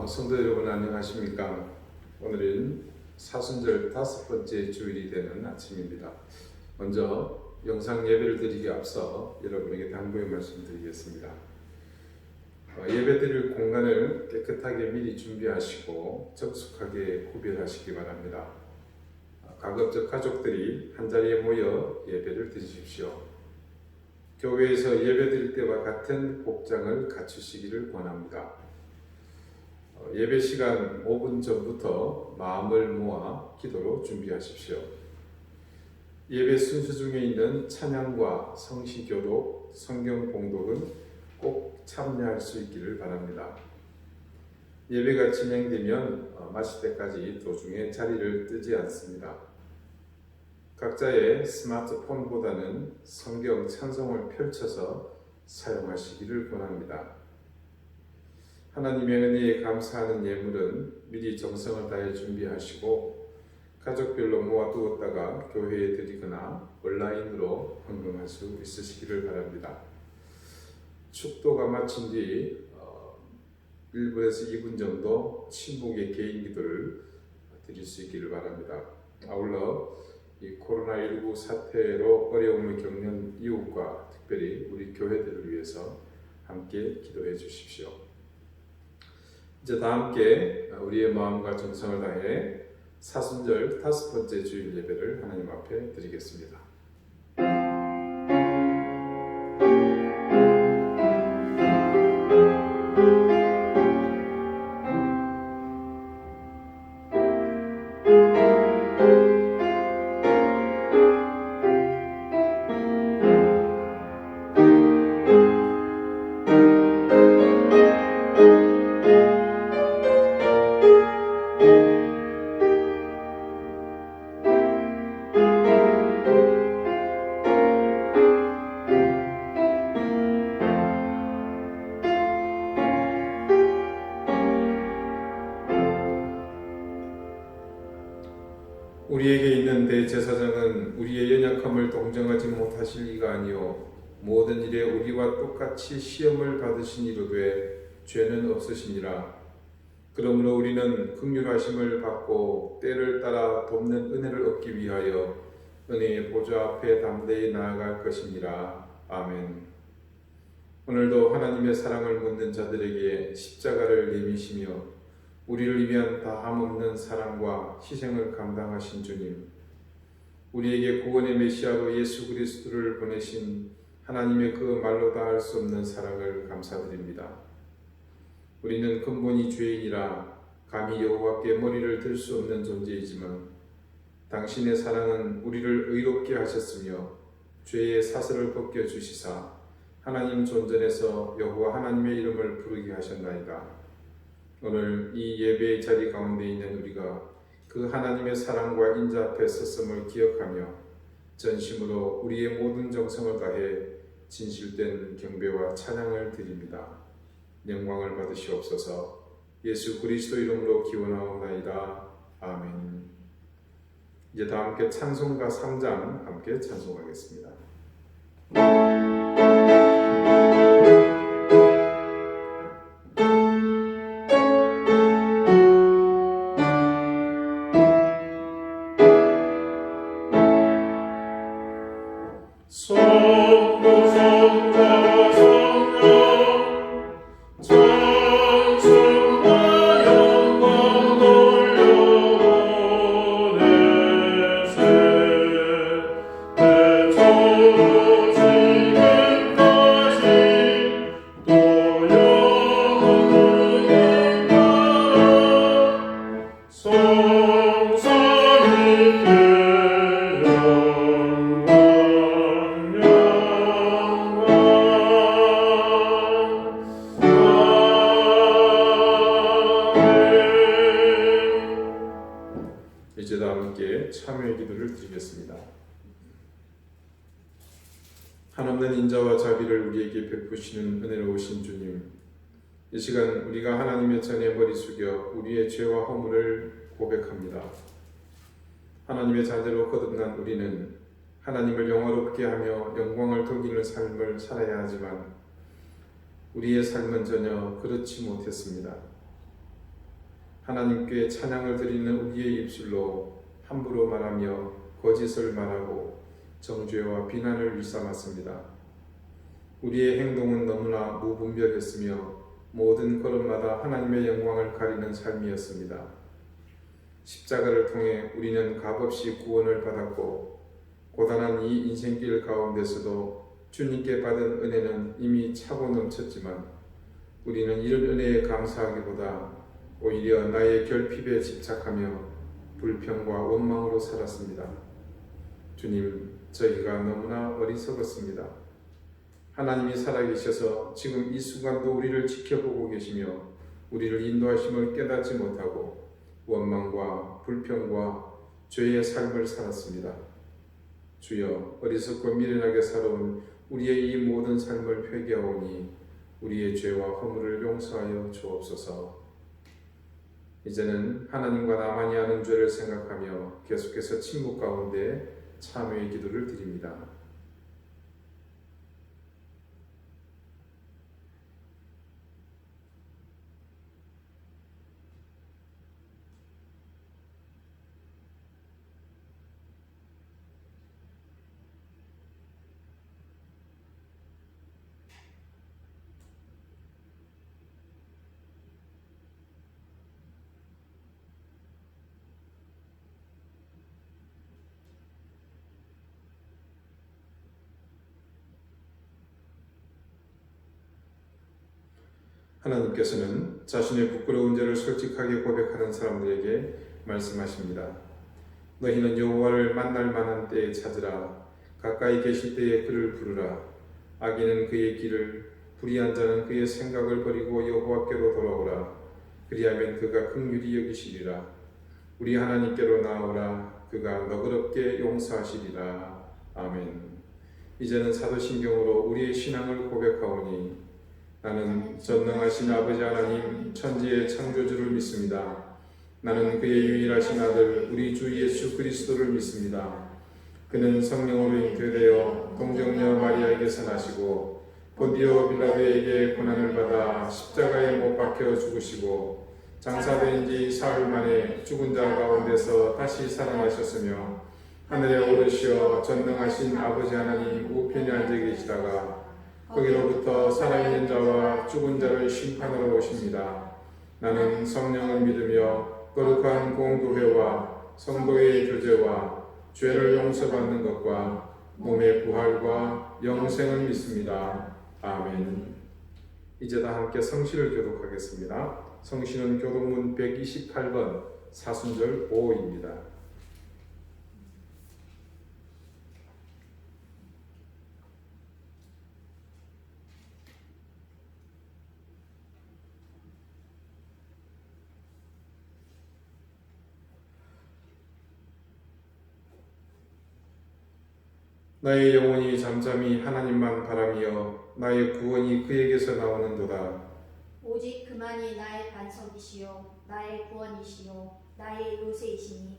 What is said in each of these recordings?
성도 여러분 안녕하십니까? 오늘은 사순절 5번째 주일이 되는 아침입니다. 먼저 영상 예배를 드리기 앞서 여러분에게 당부의 말씀 드리겠습니다. 예배 드릴 공간을 깨끗하게 미리 준비하시고 적숙하게 구별하시기 바랍니다. 가급적 가족들이 한자리에 모여 예배를 드리십시오. 교회에서 예배 드릴 때와 같은 복장을 갖추시기를 권합니다. 예배 시간 5분 전부터 마음을 모아 기도로 준비하십시오. 예배 순서 중에 있는 찬양과 성시교독, 성경 봉독은 꼭 참여할 수 있기를 바랍니다. 예배가 진행되면 마칠 때까지 도중에 자리를 뜨지 않습니다. 각자의 스마트폰보다는 성경 찬송을 펼쳐서 사용하시기를 권합니다. 하나님의 은혜에 감사하는 예물은 미리 정성을 다해 준비하시고 가족별로 모아두었다가 교회에 드리거나 온라인으로 헌금할 수 있으시기를 바랍니다. 축도가 마친 뒤 1분에서 2분 정도 침묵의 개인 기도를 드릴 수 있기를 바랍니다. 아울러 이 코로나19 사태로 어려움을 겪는 이웃과 특별히 우리 교회들을 위해서 함께 기도해 주십시오. 이제 다 함께 우리의 마음과 정성을 다해 사순절 5번째 주일 예배를 하나님 앞에 드리겠습니다. 우리에게 있는 대제사장은 우리의 연약함을 동정하지 못하실 이가 아니요 모든 일에 우리와 똑같이 시험을 받으시니로되 죄는 없으시니라. 그러므로 우리는 긍휼하심을 받고 때를 따라 돕는 은혜를 얻기 위하여 은혜의 보좌 앞에 담대히 나아갈 것이니라. 아멘. 오늘도 하나님의 사랑을 묻는 자들에게 십자가를 내미시며 우리를 위한 다함없는 사랑과 희생을 감당하신 주님, 우리에게 구원의 메시아로 예수 그리스도를 보내신 하나님의 그 말로 다 할 수 없는 사랑을 감사드립니다. 우리는 근본이 죄인이라 감히 여호와께 머리를 들 수 없는 존재이지만 당신의 사랑은 우리를 의롭게 하셨으며 죄의 사슬을 벗겨주시사 하나님 존전에서 여호와 하나님의 이름을 부르게 하셨나이다. 오늘 이 예배의 자리 가운데 있는 우리가 그 하나님의 사랑과 인자 앞에 섰음을 기억하며 전심으로 우리의 모든 정성을 다해 진실된 경배와 찬양을 드립니다. 영광을 받으시옵소서. 예수 그리스도 이름으로 기원하옵나이다. 아멘. 이제 다 함께 찬송가 3장 함께 찬송하겠습니다. 이제 다 함께 참여의 기도를 드리겠습니다. 한없는 인자와 자비를 우리에게 베푸시는 은혜로우신 주님, 이 시간 우리가 하나님의 전에 머리 숙여 우리의 죄와 허물을 고백합니다. 하나님의 자녀로 거듭난 우리는 하나님을 영화롭게 하며 영광을 돌리는 삶을 살아야 하지만 우리의 삶은 전혀 그렇지 못했습니다. 하나님께 찬양을 드리는 우리의 입술로 함부로 말하며 거짓을 말하고 정죄와 비난을 일삼았습니다. 우리의 행동은 너무나 무분별했으며 모든 걸음마다 하나님의 영광을 가리는 삶이었습니다. 십자가를 통해 우리는 값없이 구원을 받았고 고단한 이 인생길 가운데서도 주님께 받은 은혜는 이미 차고 넘쳤지만 우리는 이런 은혜에 감사하기보다 오히려 나의 결핍에 집착하며 불평과 원망으로 살았습니다. 주님, 저희가 너무나 어리석었습니다. 하나님이 살아계셔서 지금 이 순간도 우리를 지켜보고 계시며 우리를 인도하심을 깨닫지 못하고 원망과 불평과 죄의 삶을 살았습니다. 주여, 어리석고 미련하게 살아온 우리의 이 모든 삶을 회개하오니 우리의 죄와 허물을 용서하여 주옵소서. 이제는 하나님과 나만이 아는 죄를 생각하며 계속해서 침묵 가운데 참회의 기도를 드립니다. 하나님께서는 자신의 부끄러운 죄를 솔직하게 고백하는 사람들에게 말씀하십니다. 너희는 여호와를 만날 만한 때에 찾으라. 가까이 계실 때에 그를 부르라. 악인은 그의 길을, 불의한 자는 그의 생각을 버리고 여호와께로 돌아오라. 그리하면 그가 긍휼히 여기시리라. 우리 하나님께로 나아오라. 그가 너그럽게 용서하시리라. 아멘. 이제는 사도신경으로 우리의 신앙을 고백하오니 나는 전능하신 아버지 하나님 천지의 창조주를 믿습니다. 나는 그의 유일하신 아들 우리 주 예수 그리스도를 믿습니다. 그는 성령으로 잉태되어 동정녀 마리아에게서 나시고 본디오 빌라도에게 고난을 받아 십자가에 못 박혀 죽으시고 장사된 지 사흘 만에 죽은 자 가운데서 다시 살아나셨으며 하늘에 오르시어 전능하신 아버지 하나님 우편에 앉아 계시다가 거기로부터 살아있는 자와 죽은 자를 심판하러 오십니다. 나는 성령을 믿으며 거룩한 공도회와 성도의 교제와 죄를 용서받는 것과 몸의 부활과 영생을 믿습니다. 아멘. 이제 다 함께 성시를 교독하겠습니다. 성시는 교독문 128번 사순절 5입니다. 나의 영혼이 잠잠히 하나님만 바라며 나의 구원이 그에게서 나오는도다. 오직 그만이 나의 반석이시요 나의 구원이시요 나의 요새이시니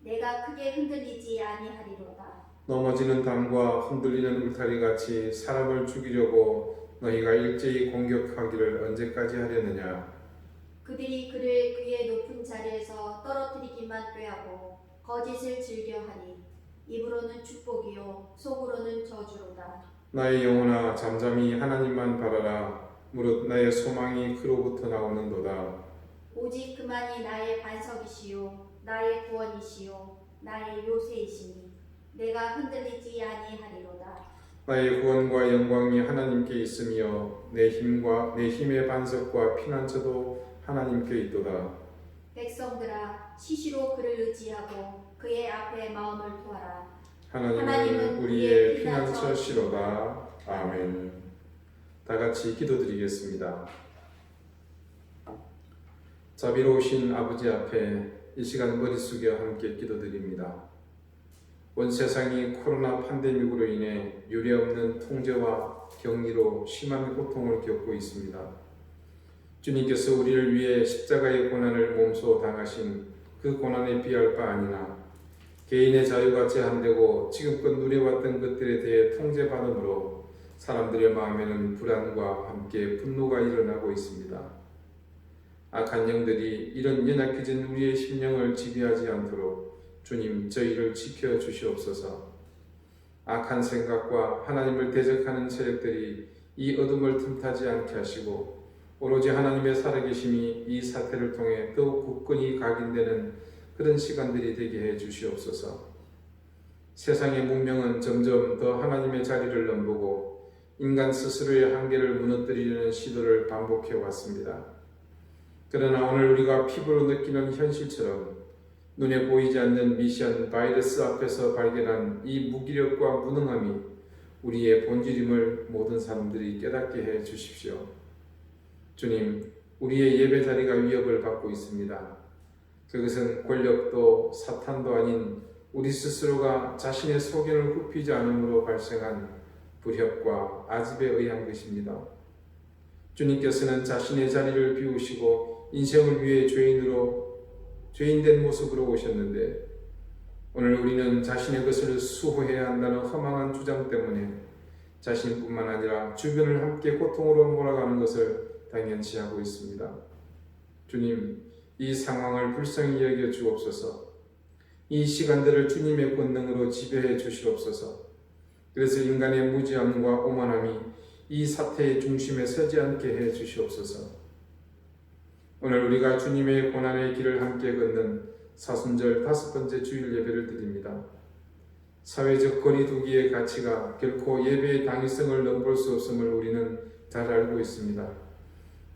내가 크게 흔들리지 아니하리로다. 넘어지는 담과 흔들리는 울타리 같이 사람을 죽이려고 너희가 일제히 공격하기를 언제까지 하려느냐. 그들이 그를 그의 높은 자리에서 떨어뜨리기만 꾀하고 거짓을 즐겨하니 입으로는 축복이요 속으로는 저주로다. 나의 영혼아 잠잠히 하나님만 바라라. 무릇 나의 소망이 그로부터 나오는도다. 오직 그만이 나의 반석이시요 나의 구원이시요 나의 요새이시니 내가 흔들리지 아니하리로다. 나의 구원과 영광이 하나님께 있으며 내 힘의 반석과 피난처도 하나님께 있도다. 백성들아 시시로 그를 의지하고 그의 앞에 마음을 두어라. 하나님은 우리의 피난처시로다. 아멘. 다 같이 기도드리겠습니다. 자비로우신 아버지 앞에 이 시간 머리 숙여 함께 기도드립니다. 온 세상이 코로나 팬데믹으로 인해 유례없는 통제와 격리로 심한 고통을 겪고 있습니다. 주님께서 우리를 위해 십자가의 고난을 몸소 당하신 그 고난에 비할 바 아니나 개인의 자유가 제한되고 지금껏 누려왔던 것들에 대해 통제받음으로 사람들의 마음에는 불안과 함께 분노가 일어나고 있습니다. 악한 영들이 이런 연약해진 우리의 심령을 지배하지 않도록 주님 저희를 지켜 주시옵소서. 악한 생각과 하나님을 대적하는 세력들이 이 어둠을 틈타지 않게 하시고 오로지 하나님의 살아계심이 이 사태를 통해 더욱 굳건히 각인되는 그런 시간들이 되게 해 주시옵소서. 세상의 문명은 점점 더 하나님의 자리를 넘보고 인간 스스로의 한계를 무너뜨리려는 시도를 반복해 왔습니다. 그러나 오늘 우리가 피부로 느끼는 현실처럼 눈에 보이지 않는 미션 바이러스 앞에서 발견한 이 무기력과 무능함이 우리의 본질임을 모든 사람들이 깨닫게 해 주십시오. 주님, 우리의 예배 자리가 위협을 받고 있습니다. 그것은 권력도 사탄도 아닌 우리 스스로가 자신의 소견을 굽히지 않음으로 발생한 불협과 아집에 의한 것입니다. 주님께서는 자신의 자리를 비우시고 인생을 위해 죄인된 모습으로 오셨는데 오늘 우리는 자신의 것을 수호해야 한다는 허망한 주장 때문에 자신뿐만 아니라 주변을 함께 고통으로 몰아가는 것을 당연시 하고 있습니다. 주님, 이 상황을 불쌍히 여겨 주옵소서. 이 시간들을 주님의 권능으로 지배해 주시옵소서. 그래서 인간의 무지함과 오만함이 이 사태의 중심에 서지 않게 해 주시옵소서. 오늘 우리가 주님의 고난의 길을 함께 걷는 사순절 5번째 주일 예배를 드립니다. 사회적 거리두기의 가치가 결코 예배의 당위성을 넘볼 수 없음을 우리는 잘 알고 있습니다.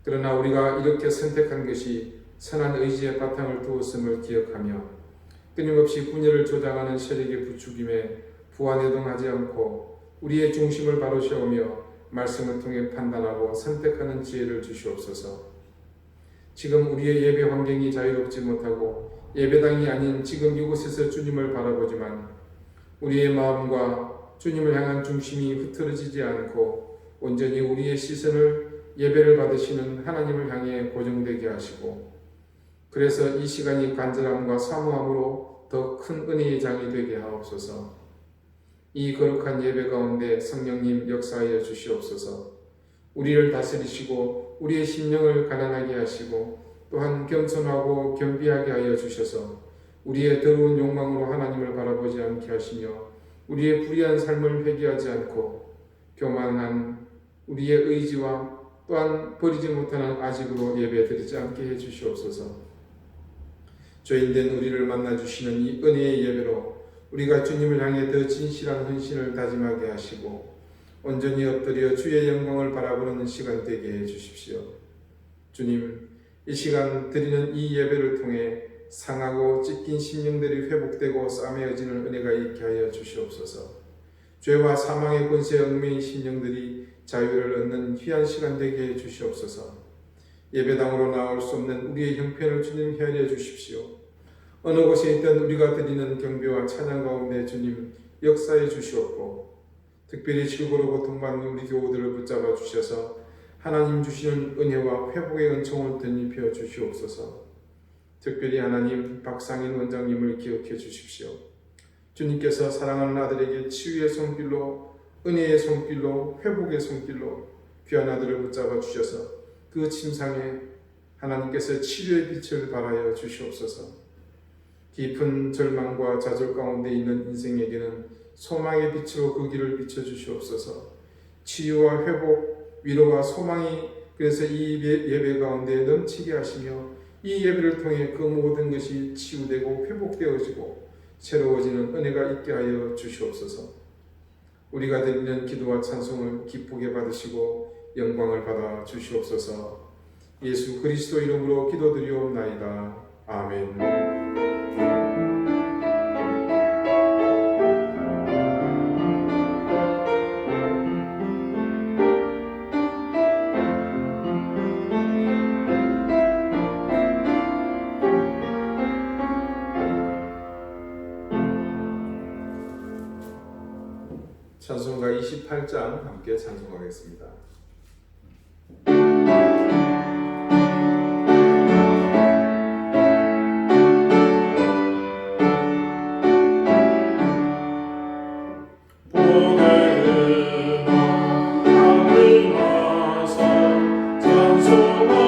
그러나 우리가 이렇게 선택한 것이 선한 의지의 바탕을 두었음을 기억하며 끊임없이 분열을 조장하는 세력의 부추김에 부안해동하지 않고 우리의 중심을 바로 세우며 말씀을 통해 판단하고 선택하는 지혜를 주시옵소서. 지금 우리의 예배 환경이 자유롭지 못하고 예배당이 아닌 지금 이곳에서 주님을 바라보지만 우리의 마음과 주님을 향한 중심이 흐트러지지 않고 온전히 우리의 시선을 예배를 받으시는 하나님을 향해 고정되게 하시고 그래서 이 시간이 간절함과 사모함으로 더 큰 은혜의 장이 되게 하옵소서. 이 거룩한 예배 가운데 성령님 역사하여 주시옵소서. 우리를 다스리시고 우리의 심령을 가난하게 하시고 또한 겸손하고 겸비하게 하여 주셔서 우리의 더러운 욕망으로 하나님을 바라보지 않게 하시며 우리의 불의한 삶을 회개하지 않고 교만한 우리의 의지와 또한 버리지 못하는 아집으로 예배드리지 않게 해 주시옵소서. 죄인된 우리를 만나주시는 이 은혜의 예배로 우리가 주님을 향해 더 진실한 헌신을 다짐하게 하시고 온전히 엎드려 주의 영광을 바라보는 시간 되게 해 주십시오. 주님, 이 시간 드리는 이 예배를 통해 상하고 찢긴 심령들이 회복되고 싸매어지는 은혜가 있게 하여 주시옵소서. 죄와 사망의 권세에 얽매인 심령들이 자유를 얻는 귀한 시간 되게 해 주시옵소서. 예배당으로 나올 수 없는 우리의 형편을 주님 헤아려 주십시오. 어느 곳에 있던 우리가 드리는 경배와 찬양 가운데 주님 역사해 주시옵고 특별히 질고로 고통받는 우리 교우들을 붙잡아 주셔서 하나님 주시는 은혜와 회복의 은총을 덧입혀 주시옵소서. 특별히 하나님 박상인 원장님을 기억해 주십시오. 주님께서 사랑하는 아들에게 치유의 손길로 은혜의 손길로 회복의 손길로 귀한 아들을 붙잡아 주셔서 그 침상에 하나님께서 치료의 빛을 발하여 주시옵소서. 깊은 절망과 좌절 가운데 있는 인생에게는 소망의 빛으로 그 길을 비춰주시옵소서. 치유와 회복, 위로와 소망이 그래서 이 예배 가운데 넘치게 하시며 이 예배를 통해 그 모든 것이 치유되고 회복되어지고 새로워지는 은혜가 있게 하여 주시옵소서. 우리가 드리는 기도와 찬송을 기쁘게 받으시고 영광을 받아 주시옵소서. 예수 그리스도 이름으로 기도드리옵나이다. 아멘. 찬송가 28장 함께 찬송하겠습니다. 찬송하게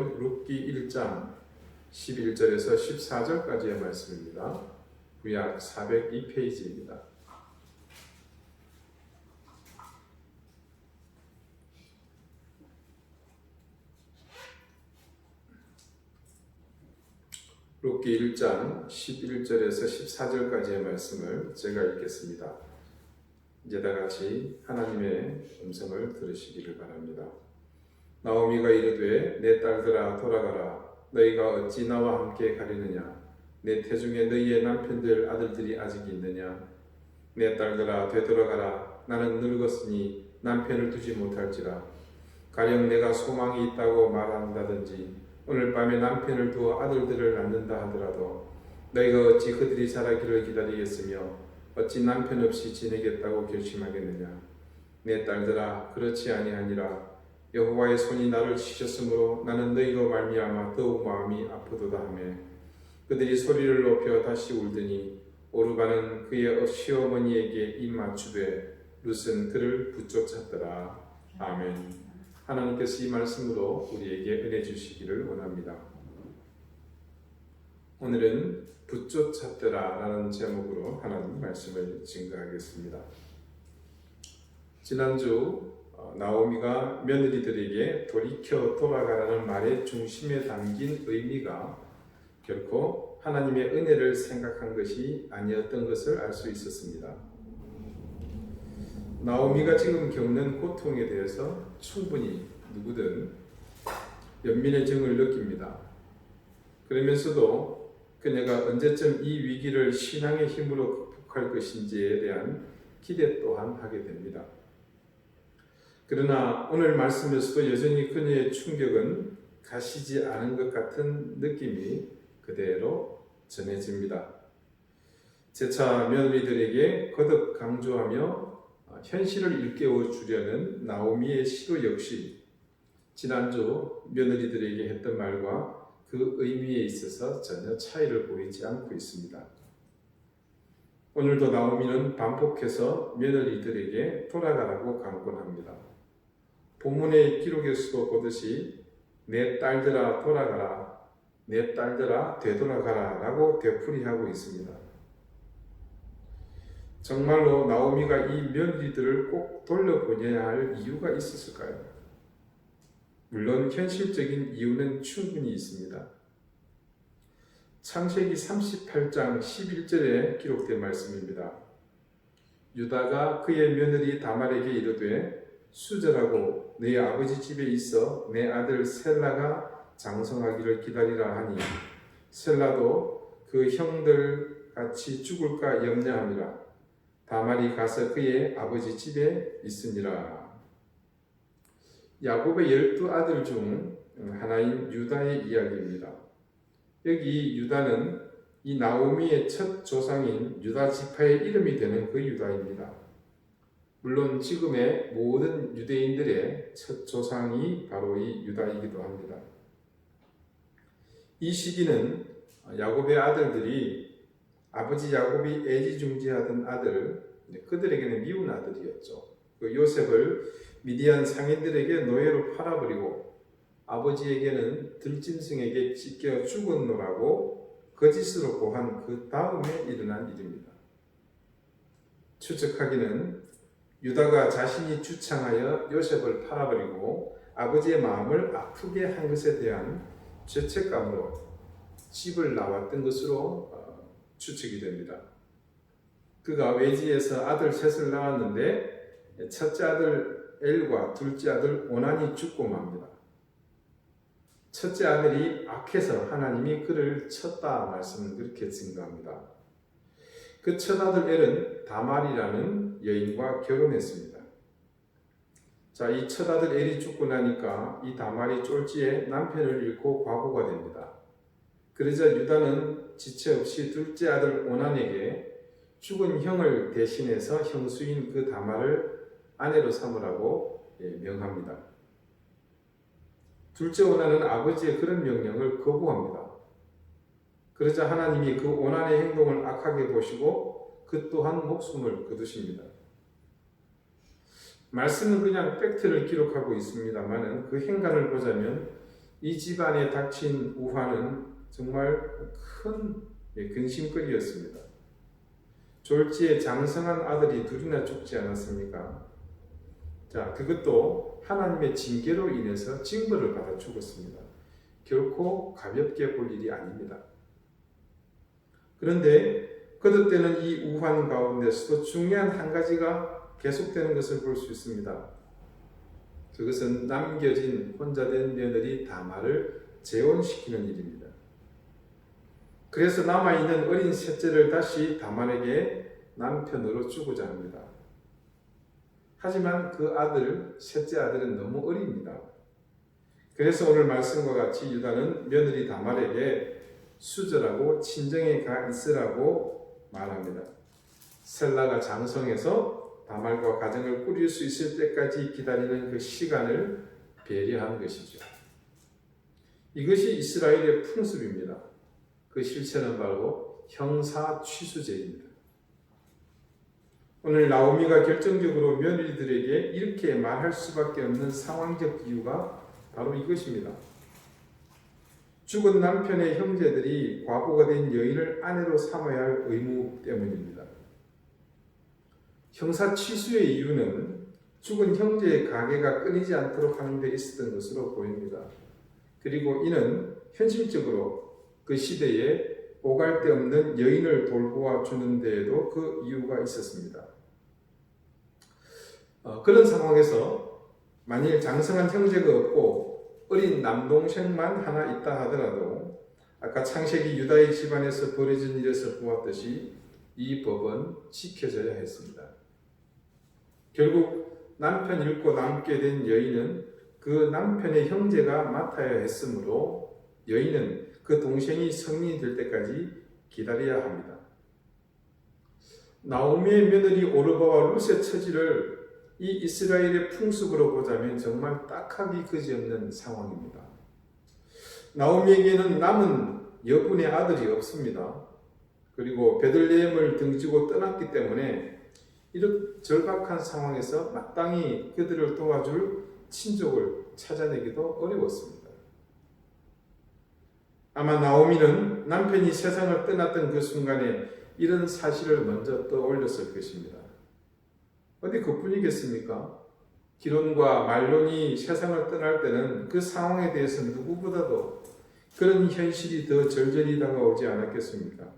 말씀은요, 룻기 1장 11절에서 14절까지의 말씀입니다. 구약 402페이지입니다. 룻기 1장 11절에서 14절까지의 말씀을 제가 읽겠습니다. 이제 다 같이 하나님의 음성을 들으시기를 바랍니다. 나오미가 이르되 내 딸들아 돌아가라. 너희가 어찌 나와 함께 가리느냐. 내 태중에 너희의 남편들 아들들이 아직 있느냐. 내 딸들아 되돌아가라. 나는 늙었으니 남편을 두지 못할지라. 가령 내가 소망이 있다고 말한다든지 오늘 밤에 남편을 두어 아들들을 낳는다 하더라도 너희가 어찌 그들이 자라기를 기다리겠으며 어찌 남편 없이 지내겠다고 결심하겠느냐. 내 딸들아 그렇지 아니하니라. 여호와의 손이 나를 치셨으므로 나는 너희로 말미암아 더욱 마음이 아프도다 하며 그들이 소리를 높여 다시 울더니 오르가는 그의 시어머니에게 입 맞추되 룻은 그를 붙쫓았더라. 아멘. 하나님께서 이 말씀으로 우리에게 은혜 주시기를 원합니다. 오늘은 붙쫓았더라 라는 제목으로 하나님 말씀을 증거하겠습니다. 지난주 나오미가 며느리들에게 돌이켜 돌아가라는 말의 중심에 담긴 의미가 결코 하나님의 은혜를 생각한 것이 아니었던 것을 알 수 있었습니다. 나오미가 지금 겪는 고통에 대해서 충분히 누구든 연민의 정을 느낍니다. 그러면서도 그녀가 언제쯤 이 위기를 신앙의 힘으로 극복할 것인지에 대한 기대 또한 하게 됩니다. 그러나 오늘 말씀에서도 여전히 그녀의 충격은 가시지 않은 것 같은 느낌이 그대로 전해집니다. 재차 며느리들에게 거듭 강조하며 현실을 일깨워 주려는 나오미의 시도 역시 지난주 며느리들에게 했던 말과 그 의미에 있어서 전혀 차이를 보이지 않고 있습니다. 오늘도 나오미는 반복해서 며느리들에게 돌아가라고 강권합니다. 본문의 기록에서도 보듯이 내 딸들아 돌아가라, 내 딸들아 되돌아가라 라고 되풀이하고 있습니다. 정말로 나오미가 이 며느리들을 꼭 돌려보내야 할 이유가 있었을까요? 물론 현실적인 이유는 충분히 있습니다. 창세기 38장 11절에 기록된 말씀입니다. 유다가 그의 며느리 다말에게 이르되 수절하고 네 아버지 집에 있어 내 아들 셀라가 장성하기를 기다리라 하니 셀라도 그 형들 같이 죽을까 염려함이라. 다말이 가서 그의 아버지 집에 있으니라. 야곱의 12아들 중 하나인 유다의 이야기입니다. 여기 유다는 이 나오미의 첫 조상인 유다 지파의 이름이 되는 그 유다입니다. 물론 지금의 모든 유대인들의 첫 조상이 바로 이 유다이기도 합니다. 이 시기는 야곱의 아들들이 아버지 야곱이 애지중지하던 아들, 그들에게는 미운 아들이었죠. 그 요셉을 미디안 상인들에게 노예로 팔아버리고 아버지에게는 들짐승에게 찢겨 죽었노라고 거짓으로 고한 그 다음에 일어난 일입니다. 추측하기는 유다가 자신이 주창하여 요셉을 팔아버리고 아버지의 마음을 아프게 한 것에 대한 죄책감으로 집을 나왔던 것으로 추측이 됩니다. 그가 외지에서 아들 셋을 낳았는데 첫째 아들 엘과 둘째 아들 오난이 죽고 맙니다. 첫째 아들이 악해서 하나님이 그를 쳤다 말씀은 그렇게 증거합니다. 그 첫 아들 엘은 다말이라는 여인과 결혼했습니다. 자, 이 첫 아들 엘이 죽고 나니까 이 다말이 쫄지에 남편을 잃고 과부가 됩니다. 그러자 유다는 지체 없이 둘째 아들 오난에게 죽은 형을 대신해서 형수인 그 다말을 아내로 삼으라고 명합니다. 둘째 오난은 아버지의 그런 명령을 거부합니다. 그러자 하나님이 그 오난의 행동을 악하게 보시고 그 또한 목숨을 거두십니다. 말씀은 그냥 팩트를 기록하고 있습니다만 그 행간을 보자면 이 집안에 닥친 우환은 정말 큰 근심거리였습니다. 졸지에 장성한 아들이 둘이나 죽지 않았습니까? 자, 그것도 하나님의 징계로 인해서 징벌을 받아 죽었습니다. 결코 가볍게 볼 일이 아닙니다. 그런데 거듭되는 이 우환 가운데서도 중요한 한 가지가 계속되는 것을 볼 수 있습니다. 그것은 남겨진 혼자된 며느리 다말을 재혼시키는 일입니다. 그래서 남아있는 어린 셋째를 다시 다말에게 남편으로 주고자 합니다. 하지만 그 아들, 셋째 아들은 너무 어립니다. 그래서 오늘 말씀과 같이 유다는 며느리 다말에게 수절하고 친정에 가 있으라고 말합니다. 셀라가 장성해서 다말과 가정을 꾸릴 수 있을 때까지 기다리는 그 시간을 배려한 것이죠. 이것이 이스라엘의 풍습입니다. 그 실체는 바로 형사 취수제입니다. 오늘 나오미가 결정적으로 며느리들에게 이렇게 말할 수밖에 없는 상황적 이유가 바로 이것입니다. 죽은 남편의 형제들이 과부가 된 여인을 아내로 삼아야 할 의무 때문입니다. 형사 취수의 이유는 죽은 형제의 가계가 끊이지 않도록 하는 데 있었던 것으로 보입니다. 그리고 이는 현실적으로 그 시대에 오갈 데 없는 여인을 돌보아 주는 데에도 그 이유가 있었습니다. 그런 상황에서 만일 장성한 형제가 없고 어린 남동생만 하나 있다 하더라도 아까 창세기 유다의 집안에서 벌어진 일에서 보았듯이 이 법은 지켜져야 했습니다. 결국 남편 잃고 남게 된 여인은 그 남편의 형제가 맡아야 했으므로 여인은 그 동생이 성인이 될 때까지 기다려야 합니다. 나오미의 며느리 오르바와 룻의 처지를 이 이스라엘의 풍습으로 보자면 정말 딱하기 그지없는 상황입니다. 나오미에게는 남은 여분의 아들이 없습니다. 그리고 베들레헴을 등지고 떠났기 때문에 이런 절박한 상황에서 마땅히 그들을 도와줄 친족을 찾아내기도 어려웠습니다. 아마 나오미는 남편이 세상을 떠났던 그 순간에 이런 사실을 먼저 떠올렸을 것입니다. 어디 그뿐이겠습니까? 기론과 말론이 세상을 떠날 때는 그 상황에 대해서 누구보다도 그런 현실이 더 절절히 다가오지 않았겠습니까?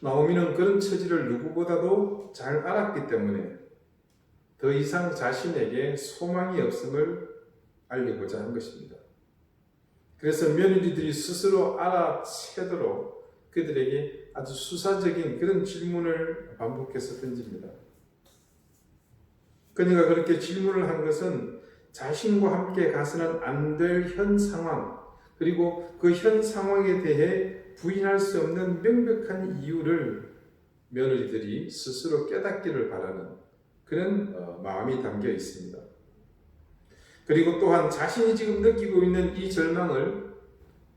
나오미는 그런 처지를 누구보다도 잘 알았기 때문에 더 이상 자신에게 소망이 없음을 알리고자 한 것입니다. 그래서 며느리들이 스스로 알아채도록 그들에게 아주 수사적인 그런 질문을 반복해서 던집니다. 그녀가 그렇게 질문을 한 것은 자신과 함께 가서는 안 될 현 상황, 그리고 그 현 상황에 대해 부인할 수 없는 명백한 이유를 며느리들이 스스로 깨닫기를 바라는 그런 마음이 담겨 있습니다. 그리고 또한 자신이 지금 느끼고 있는 이 절망을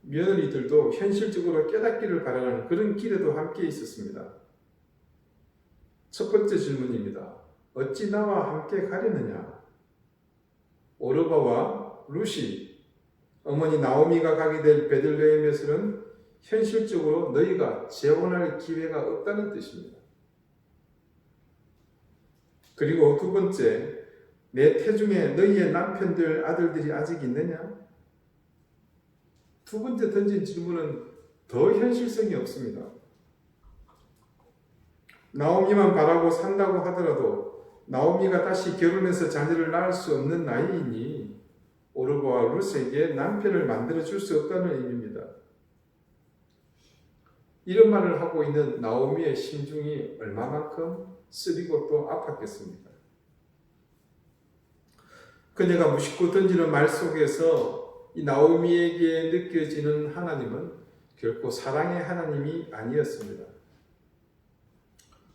며느리들도 현실적으로 깨닫기를 바라는 그런 길에도 함께 있었습니다. 첫 번째 질문입니다. 어찌 나와 함께 가려느냐? 오르바와 룻이 어머니 나오미가 가게 될 베들레헴에서는 현실적으로 너희가 재혼할 기회가 없다는 뜻입니다. 그리고 두 번째, 내 태중에 너희의 남편들 아들들이 아직 있느냐? 두 번째 던진 질문은 더 현실성이 없습니다. 나오미만 바라고 산다고 하더라도 나오미가 다시 결혼해서 자녀를 낳을 수 없는 나이이니 오르바와 룻에게 남편을 만들어줄 수 없다는 의미입니다. 이런 말을 하고 있는 나오미의 심중이 얼마만큼 쓰리고 또 아팠겠습니까? 그녀가 무심코 던지는 말 속에서 이 나오미에게 느껴지는 하나님은 결코 사랑의 하나님이 아니었습니다.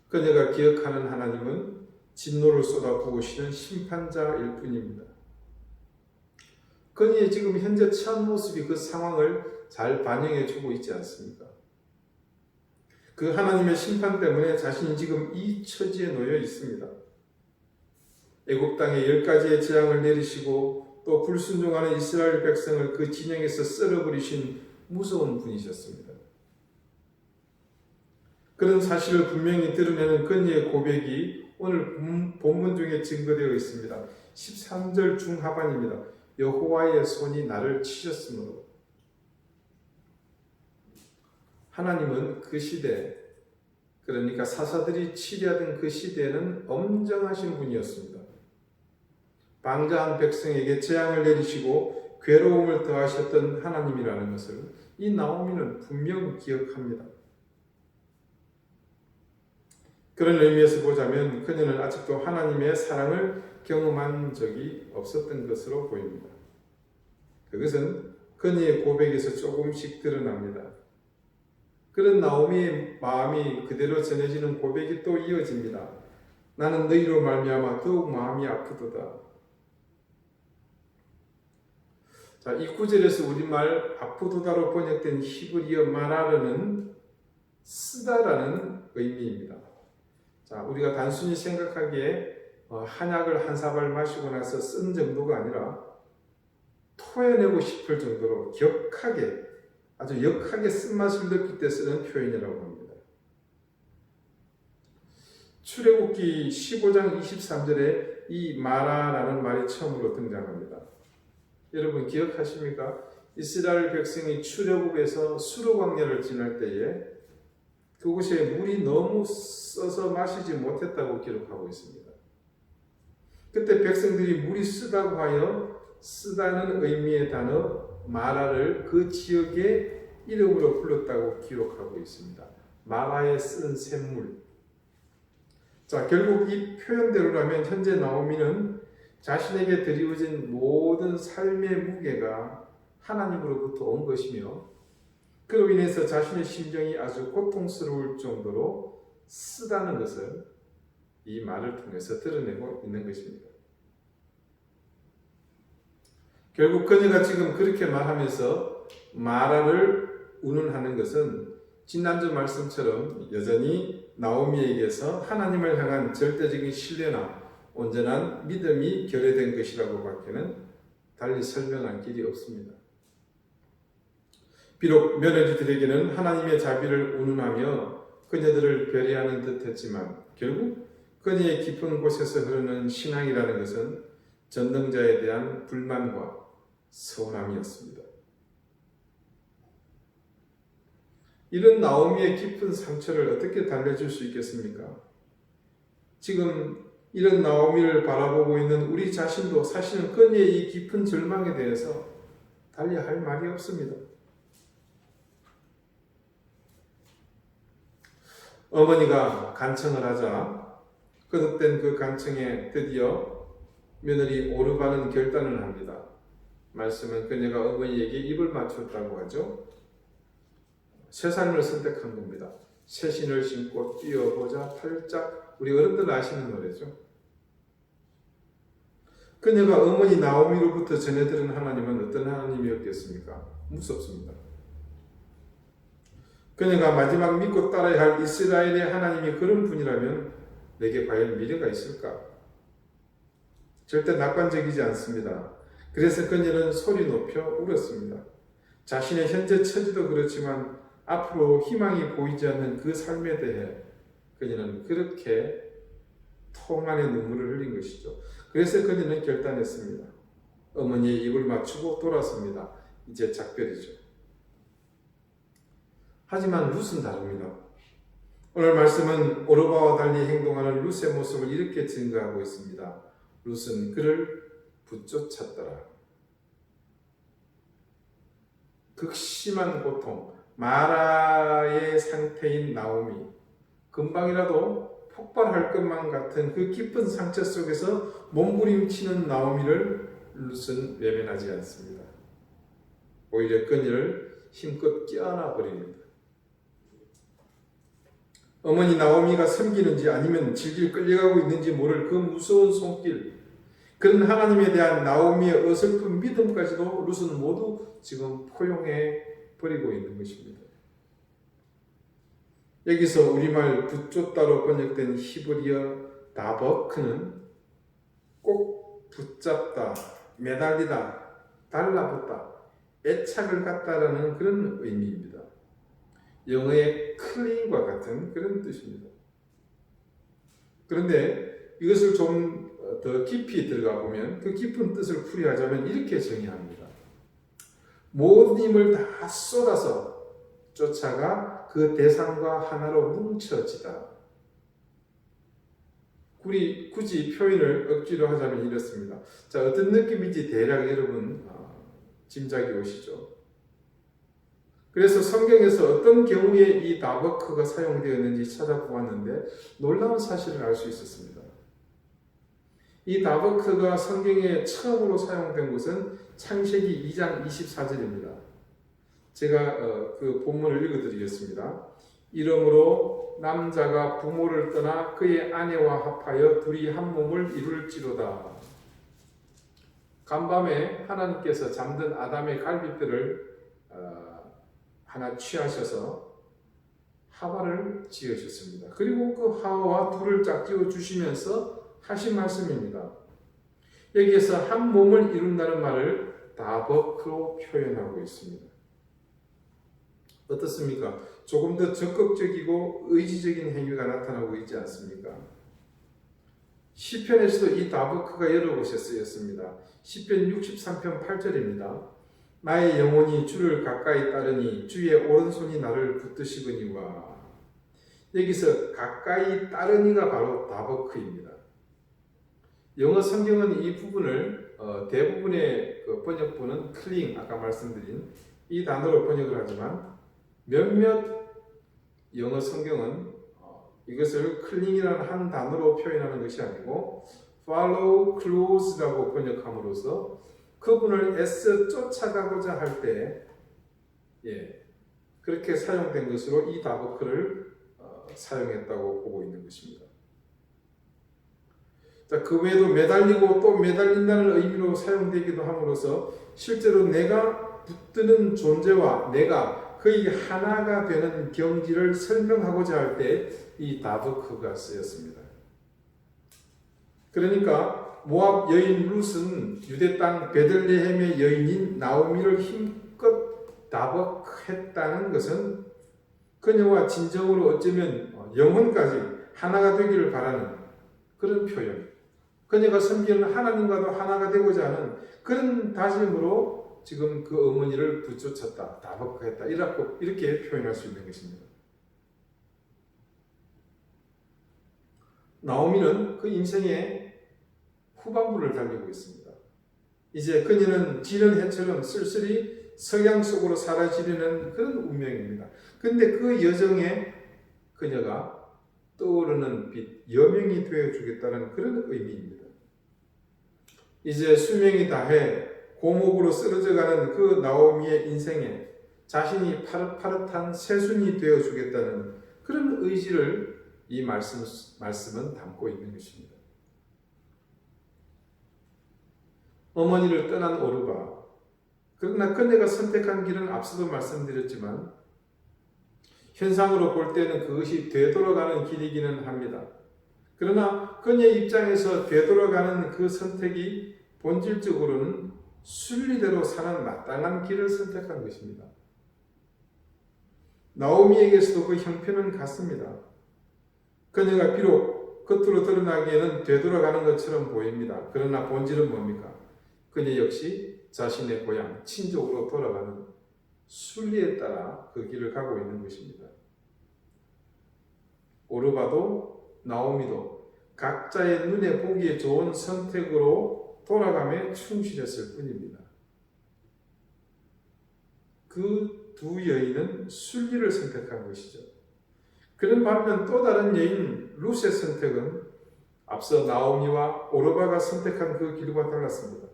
그녀가 기억하는 하나님은 진노를 쏟아부으시는 심판자일 뿐입니다. 그녀의 지금 현재 처한 모습이 그 상황을 잘 반영해주고 있지 않습니까? 그 하나님의 심판 때문에 자신이 지금 이 처지에 놓여 있습니다. 애굽 땅에 10가지의 재앙을 내리시고 또 불순종하는 이스라엘 백성을 그 진영에서 썰어버리신 무서운 분이셨습니다. 그런 사실을 분명히 드러내는 그녀의 고백이 오늘 본문 중에 증거되어 있습니다. 13절 중하반입니다. 여호와의 손이 나를 치셨으므로. 하나님은 그 시대, 그러니까 사사들이 치려던 그 시대에는 엄정하신 분이었습니다. 방자한 백성에게 재앙을 내리시고 괴로움을 더하셨던 하나님이라는 것을 이 나오미는 분명 기억합니다. 그런 의미에서 보자면 그녀는 아직도 하나님의 사랑을 경험한 적이 없었던 것으로 보입니다. 그것은 그녀의 고백에서 조금씩 드러납니다. 그런 나오미의 마음이 그대로 전해지는 고백이 또 이어집니다. 나는 너희로 말미암아 더욱 마음이 아프도다. 자, 이 구절에서 우리말 아프도다로 번역된 히브리어 마라르는 쓰다라는 의미입니다. 자, 우리가 단순히 생각하기에 한약을 한 사발 마시고 나서 쓴 정도가 아니라 토해내고 싶을 정도로 격하게, 아주 역하게 쓴맛을 느낄 때 쓰는 표현이라고 합니다. 출애굽기 15장 23절에 이 마라라는 말이 처음으로 등장합니다. 여러분 기억하십니까? 이스라엘 백성이 출애굽에서 수르 광야를 지날 때에 그곳에 물이 너무 써서 마시지 못했다고 기록하고 있습니다. 그때 백성들이 물이 쓰다고 하여 쓰다는 의미의 단어 마라를 그 지역의 이름으로 불렀다고 기록하고 있습니다. 마라에 쓴 샘물. 자, 결국 이 표현대로라면 현재 나오미는 자신에게 드리워진 모든 삶의 무게가 하나님으로부터 온 것이며 그로 인해서 자신의 심정이 아주 고통스러울 정도로 쓰다는 것을 이 말을 통해서 드러내고 있는 것입니다. 결국 그녀가 지금 그렇게 말하면서 마라를 운운하는 것은 지난주 말씀처럼 여전히 나오미에게서 하나님을 향한 절대적인 신뢰나 온전한 믿음이 결여된 것이라고 밖에는 달리 설명할 길이 없습니다. 비록 며느리들에게는 하나님의 자비를 운운하며 그녀들을 배려하는 듯 했지만 결국 그녀의 깊은 곳에서 흐르는 신앙이라는 것은 전능자에 대한 불만과 서운함이었습니다. 이런 나오미의 깊은 상처를 어떻게 달래줄 수 있겠습니까? 지금 이런 나오미를 바라보고 있는 우리 자신도 사실은 그녀의 이 깊은 절망에 대해서 달리 할 말이 없습니다. 어머니가 간청을 하자 거듭된 그 간청에 드디어 며느리 오르바는 결단을 합니다. 말씀은 그녀가 어머니에게 입을 맞췄다고 하죠. 새 삶을 선택한 겁니다. 새 신을 신고 뛰어보자 팔짝, 우리 어른들 아시는 노래죠. 그녀가 어머니 나오미로부터 전해들은 하나님은 어떤 하나님이었겠습니까? 무섭습니다. 그녀가 마지막 믿고 따라야 할 이스라엘의 하나님이 그런 분이라면 내게 과연 미래가 있을까? 절대 낙관적이지 않습니다. 그래서 그녀는 소리 높여 울었습니다. 자신의 현재 처지도 그렇지만 앞으로 희망이 보이지 않는 그 삶에 대해 그녀는 그렇게 통한의 눈물을 흘린 것이죠. 그래서 그녀는 결단했습니다. 어머니의 입을 맞추고 돌아섭니다. 이제 작별이죠. 하지만 룻은 다릅니다. 오늘 말씀은 오르바와 달리 행동하는 룻의 모습을 이렇게 증거하고 있습니다. 룻은 그를 붙쫓았더라. 극심한 고통, 마라의 상태인 나오미, 금방이라도 폭발할 것만 같은 그 깊은 상처 속에서 몸부림치는 나오미를 룻은 외면하지 않습니다. 오히려 그녀를 힘껏 껴안아 버립니다. 어머니 나오미가 섬기는지 아니면 질질 끌려가고 있는지 모를 그 무서운 손길, 그런 하나님에 대한 나오미의 어설픈 믿음까지도 룻은 모두 지금 포용해 버리고 있는 것입니다. 여기서 우리말 붙쫓다로 번역된 히브리어 다버크는 꼭 붙잡다, 매달리다, 달라붙다, 애착을 갖다라는 그런 의미입니다. 영어의 클링과 같은 그런 뜻입니다. 그런데 이것을 좀 더 깊이 들어가 보면 그 깊은 뜻을 풀이하자면 이렇게 정의합니다. 모든 힘을 다 쏟아서 쫓아가 그 대상과 하나로 뭉쳐지다. 굳이 표현을 억지로 하자면 이렇습니다. 자, 어떤 느낌인지 대략 여러분 짐작이 오시죠? 그래서 성경에서 어떤 경우에 이 다버크가 사용되었는지 찾아보았는데 놀라운 사실을 알 수 있었습니다. 이 다버크가 성경에 처음으로 사용된 것은 창세기 2장 24절입니다. 제가 그 본문을 읽어드리겠습니다. 이러므로 남자가 부모를 떠나 그의 아내와 합하여 둘이 한 몸을 이룰지로다. 간밤에 하나님께서 잠든 아담의 갈비뼈를 하나 취하셔서 하와를 지으셨습니다. 그리고 그 하와와 둘을 짝지어 주시면서 하신 말씀입니다. 여기에서 한 몸을 이룬다는 말을 다버크로 표현하고 있습니다. 어떻습니까? 조금 더 적극적이고 의지적인 행위가 나타나고 있지 않습니까? 시편에서도 이 다버크가 여러 곳에 쓰였습니다. 시편 63편 8절입니다. 나의 영혼이 주를 가까이 따르니 주의 오른손이 나를 붙드시거니와. 여기서 가까이 따르니가 바로 다버크입니다. 영어 성경은 이 부분을 대부분의 그 번역본은 클링, 아까 말씀드린 이 단어로 번역을 하지만 몇몇 영어 성경은 이것을 클링이라는 한 단어로 표현하는 것이 아니고 follow close라고 번역함으로써 그분을 애써 쫓아가고자 할 때 그렇게 사용된 것으로 이 다버크를 사용했다고 보고 있는 것입니다. 자, 그 외에도 매달리고 또 매달린다는 의미로 사용되기도 함으로써 실제로 내가 붙드는 존재와 내가 거의 하나가 되는 경지를 설명하고자 할 때 이 다버크가 쓰였습니다. 그러니까 모압 여인 룻은 유대 땅 베들레헴의 여인인 나오미를 힘껏 다버크했다는 것은 그녀와 진정으로 어쩌면 영혼까지 하나가 되기를 바라는 그런 표현, 그녀가 섬기는 하나님과도 하나가 되고자 하는 그런 다짐으로 지금 그 어머니를 붙여쳤다, 다버크했다 이렇게 표현할 수 있는 것입니다. 나오미는 그 인생의 후반부를 달리고 있습니다. 이제 그녀는 지는 해처럼 쓸쓸히 석양 속으로 사라지려는 그런 운명입니다. 근데 그 여정에 그녀가 떠오르는 빛, 여명이 되어주겠다는 그런 의미입니다. 이제 수명이 다해 고목으로 쓰러져가는 그 나오미의 인생에 자신이 파릇파릇한 새순이 되어주겠다는 그런 의지를 이 말씀은 담고 있는 것입니다. 어머니를 떠난 오르바, 그러나 그녀가 선택한 길은 앞서도 말씀드렸지만 현상으로 볼 때는 그것이 되돌아가는 길이기는 합니다. 그러나 그녀의 입장에서 되돌아가는 그 선택이 본질적으로는 순리대로 사는 마땅한 길을 선택한 것입니다. 나오미에게서도 그 형편은 같습니다. 그녀가 비록 겉으로 드러나기에는 되돌아가는 것처럼 보입니다. 그러나 본질은 뭡니까? 그녀 역시 자신의 고향, 친족으로 돌아가는 순리에 따라 그 길을 가고 있는 것입니다. 오르바도 나오미도 각자의 눈에 보기에 좋은 선택으로 돌아감에 충실했을 뿐입니다. 그 두 여인은 순리를 선택한 것이죠. 그런 반면 또 다른 여인 룻의 선택은 앞서 나오미와 오르바가 선택한 그 길과 달랐습니다.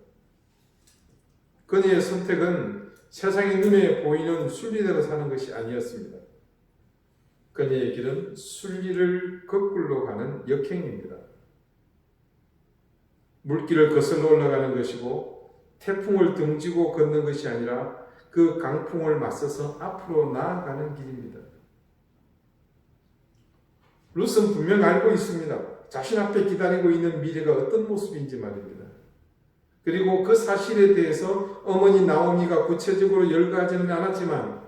그녀의 선택은 세상의 눈에 보이는 순리대로 사는 것이 아니었습니다. 그녀의 길은 순리를 거꾸로 가는 역행입니다. 물길을 거슬러 올라가는 것이고 태풍을 등지고 걷는 것이 아니라 그 강풍을 맞서서 앞으로 나아가는 길입니다. 룻은 분명 알고 있습니다. 자신 앞에 기다리고 있는 미래가 어떤 모습인지 말입니다. 그리고 그 사실에 대해서 어머니 나오미가 구체적으로 열거하지는 않았지만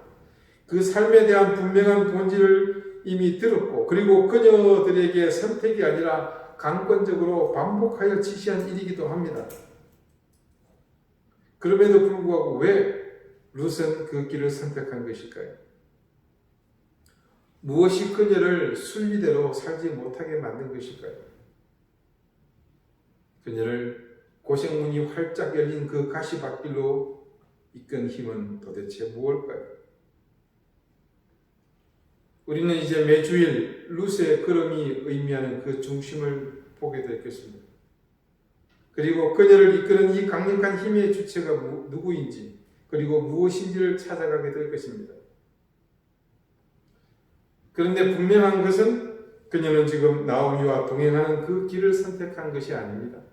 그 삶에 대한 분명한 본질을 이미 들었고, 그리고 그녀들에게 선택이 아니라 강권적으로 반복하여 지시한 일이기도 합니다. 그럼에도 불구하고 왜 룻은 그 길을 선택한 것일까요? 무엇이 그녀를 순리대로 살지 못하게 만든 것일까요? 그녀를 고생문이 활짝 열린 그 가시밭길로 이끈 힘은 도대체 무엇일까요? 우리는 이제 매주일 룻의 걸음이 의미하는 그 중심을 보게 될 것입니다. 그리고 그녀를 이끄는 이 강력한 힘의 주체가 누구인지, 그리고 무엇인지를 찾아가게 될 것입니다. 그런데 분명한 것은 그녀는 지금 나오미와 동행하는 그 길을 선택한 것이 아닙니다.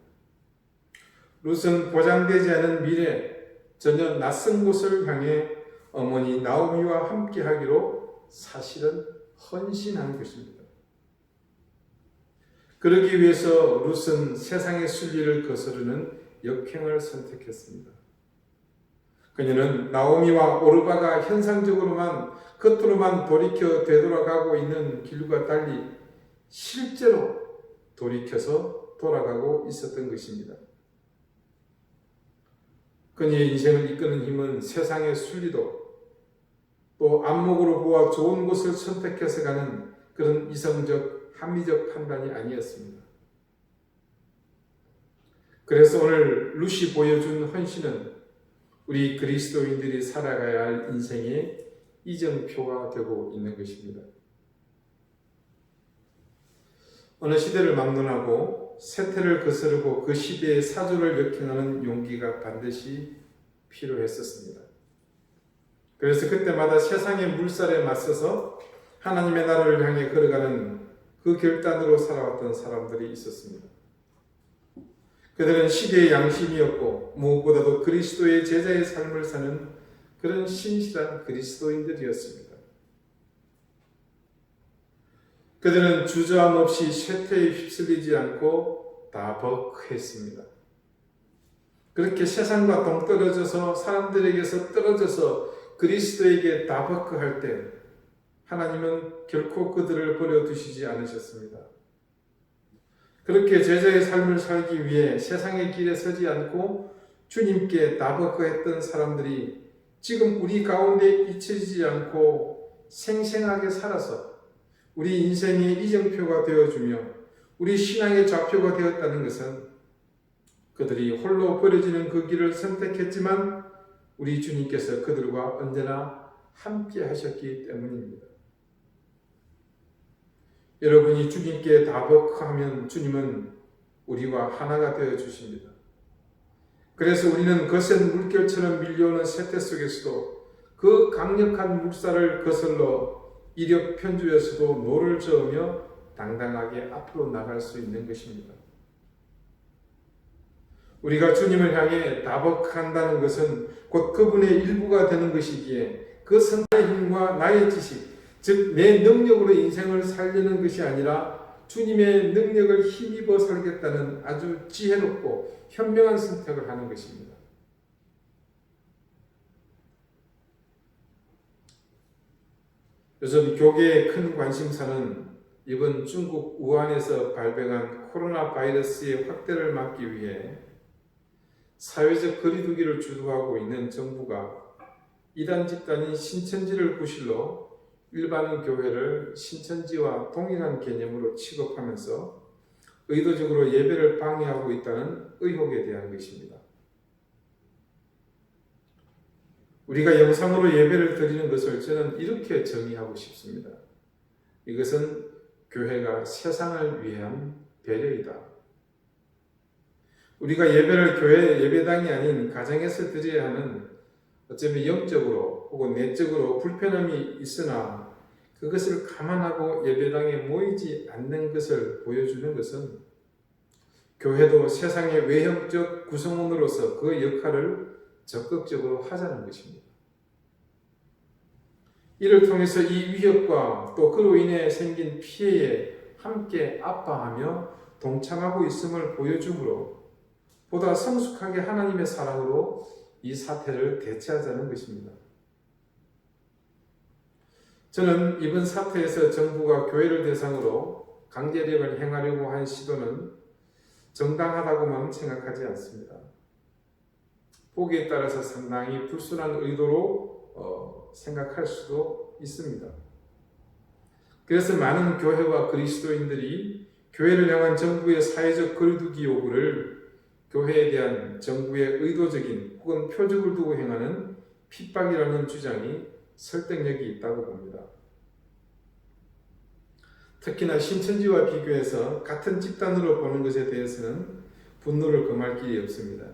룻은 보장되지 않은 미래, 전혀 낯선 곳을 향해 어머니 나오미와 함께 하기로 사실은 헌신한 것입니다. 그러기 위해서 룻은 세상의 순리를 거스르는 역행을 선택했습니다. 그녀는 나오미와 오르바가 현상적으로만, 겉으로만 돌이켜 되돌아가고 있는 길과 달리 실제로 돌이켜서 돌아가고 있었던 것입니다. 그녀의 인생을 이끄는 힘은 세상의 순리도 또 안목으로 보아 좋은 곳을 선택해서 가는 그런 이성적, 합리적 판단이 아니었습니다. 그래서 오늘 룻이 보여준 헌신은 우리 그리스도인들이 살아가야 할 인생의 이정표가 되고 있는 것입니다. 어느 시대를 막론하고 세태를 거스르고 그 시대의 사조를 역행하는 용기가 반드시 필요했었습니다. 그래서 그때마다 세상의 물살에 맞서서 하나님의 나라를 향해 걸어가는 그 결단으로 살아왔던 사람들이 있었습니다. 그들은 시대의 양심이었고 무엇보다도 그리스도의 제자의 삶을 사는 그런 신실한 그리스도인들이었습니다. 그들은 주저함 없이 쇠퇴에 휩쓸리지 않고 다벅했습니다. 그렇게 세상과 동떨어져서 사람들에게서 떨어져서 그리스도에게 다벅할 때 하나님은 결코 그들을 버려두시지 않으셨습니다. 그렇게 제자의 삶을 살기 위해 세상의 길에 서지 않고 주님께 다벅했던 사람들이 지금 우리 가운데 잊혀지지 않고 생생하게 살아서 우리 인생의 이정표가 되어주며 우리 신앙의 좌표가 되었다는 것은 그들이 홀로 버려지는 그 길을 선택했지만 우리 주님께서 그들과 언제나 함께 하셨기 때문입니다. 여러분이 주님께 다벅하면 주님은 우리와 하나가 되어 주십니다. 그래서 우리는 거센 물결처럼 밀려오는 세태 속에서도 그 강력한 물살을 거슬러 이력 편주에서도 노를 저으며 당당하게 앞으로 나갈 수 있는 것입니다. 우리가 주님을 향해 다벅한다는 것은 곧 그분의 일부가 되는 것이기에 그 선의 힘과 나의 지식, 즉 내 능력으로 인생을 살리는 것이 아니라 주님의 능력을 힘입어 살겠다는 아주 지혜롭고 현명한 선택을 하는 것입니다. 요즘 교계의 큰 관심사는 이번 중국 우한에서 발병한 코로나 바이러스의 확대를 막기 위해 사회적 거리두기를 주도하고 있는 정부가 이단 집단인 신천지를 구실로 일반 교회를 신천지와 동일한 개념으로 취급하면서 의도적으로 예배를 방해하고 있다는 의혹에 대한 것입니다. 우리가 영상으로 예배를 드리는 것을 저는 이렇게 정의하고 싶습니다. 이것은 교회가 세상을 위한 배려이다. 우리가 예배를 교회 예배당이 아닌 가정에서 드려야 하는 어쩌면 영적으로 혹은 내적으로 불편함이 있으나 그것을 감안하고 예배당에 모이지 않는 것을 보여주는 것은 교회도 세상의 외형적 구성원으로서 그 역할을 적극적으로 하자는 것입니다. 이를 통해서 이 위협과 또 그로 인해 생긴 피해에 함께 아파하며 동참하고 있음을 보여주므로 보다 성숙하게 하나님의 사랑으로 이 사태를 대체하자는 것입니다. 저는 이번 사태에서 정부가 교회를 대상으로 강제력을 행하려고 한 시도는 정당하다고만 생각하지 않습니다. 보기에 따라서 상당히 불순한 의도로 생각할 수도 있습니다. 그래서 많은 교회와 그리스도인들이 교회를 향한 정부의 사회적 거리두기 요구를 교회에 대한 정부의 의도적인 혹은 표적을 두고 행하는 핍박이라는 주장이 설득력이 있다고 봅니다. 특히나 신천지와 비교해서 같은 집단으로 보는 것에 대해서는 분노를 금할 길이 없습니다.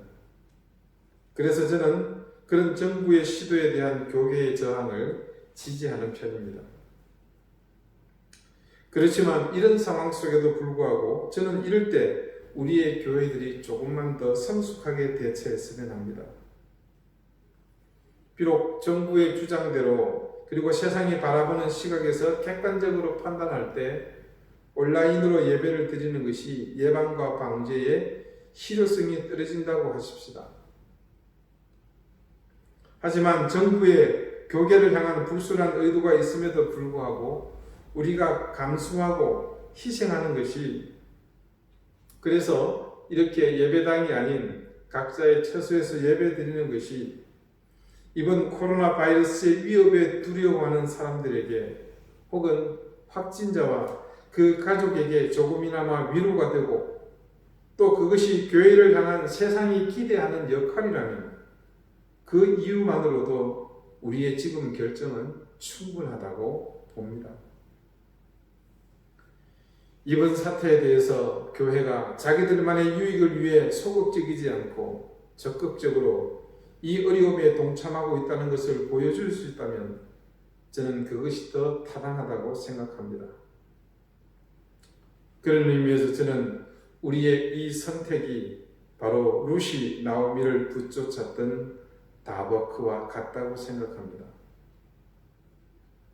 그래서 저는 그런 정부의 시도에 대한 교회의 저항을 지지하는 편입니다. 그렇지만 이런 상황 속에도 불구하고 저는 이럴 때 우리의 교회들이 조금만 더 성숙하게 대처했으면 합니다. 비록 정부의 주장대로 그리고 세상이 바라보는 시각에서 객관적으로 판단할 때 온라인으로 예배를 드리는 것이 예방과 방제에 실효성이 떨어진다고 하십시다. 하지만 정부의 교계를 향한 불순한 의도가 있음에도 불구하고 우리가 감수하고 희생하는 것이, 그래서 이렇게 예배당이 아닌 각자의 처소에서 예배드리는 것이 이번 코로나 바이러스의 위협에 두려워하는 사람들에게 혹은 확진자와 그 가족에게 조금이나마 위로가 되고 또 그것이 교회를 향한 세상이 기대하는 역할이라면 그 이유만으로도 우리의 지금 결정은 충분하다고 봅니다. 이번 사태에 대해서 교회가 자기들만의 유익을 위해 소극적이지 않고 적극적으로 이 어려움에 동참하고 있다는 것을 보여줄 수 있다면 저는 그것이 더 타당하다고 생각합니다. 그런 의미에서 저는 우리의 이 선택이 바로 루시 나오미를 붙쫓았던 다버크와 같다고 생각합니다.